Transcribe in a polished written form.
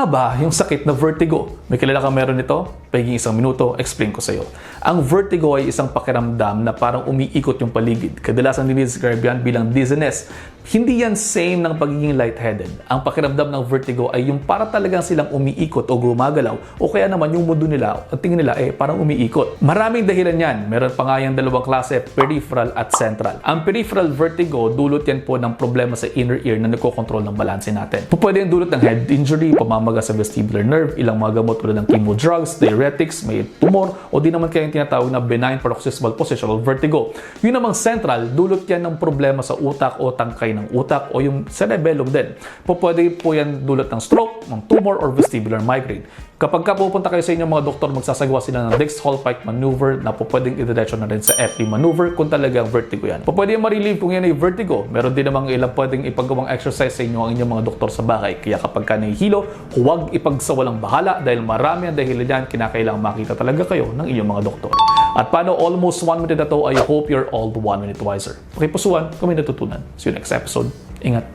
nga ba yung sakit na vertigo? May kilala kang meron nito? Pagiging isang minuto, explain ko sa iyo. Ang vertigo ay isang pakiramdam na parang umiikot yung paligid. Kadalasan dinidescribe yan bilang dizziness. Hindi yan same ng pagiging lightheaded. Ang pakiramdam ng vertigo ay yung para talagang silang umiikot o gumagalaw o kaya naman yung mundo nila at tingin nila parang umiikot. Maraming dahilan yan. Meron pa nga yung dalawang klase, peripheral at central. Ang peripheral vertigo, dulot yan po ng problema sa inner ear na nagkokontrol ng balanse natin. Pwede yung dulot ng head injury, pamamaga sa vestibular nerve, ilang mga gamot tulad ng chemo drugs, diuretics, may tumor, o di naman kaya yung tinatawag na benign paroxysmal positional vertigo. Yun namang central, dulot yan ng problema sa utak o tangkay ng utak o yung cerebellum din. Pwede po yan dulot ng stroke, ng tumor, or vestibular migraine. Kapag pupunta kayo sa inyong mga doktor, magsasagawa sila ng Dex maneuver na pwedeng i-diretso na rin sa FP maneuver kung talagang vertigo yan. Pwede yung ma-relieve kung yan ay vertigo. Meron din namang ilang pwedeng ipagawang exercise sa inyo ang inyong mga doktor sa bahay. Kaya kapag ka nahihilo, huwag ipagsawalang bahala dahil marami ang dahilan yan, kinakailangan makita talaga kayo ng inyong mga doktor. At paano almost 1 minute na to, I hope you're all 1 minute wiser. Okay, pusuan kung may natutunan. See you next episode. Ingat!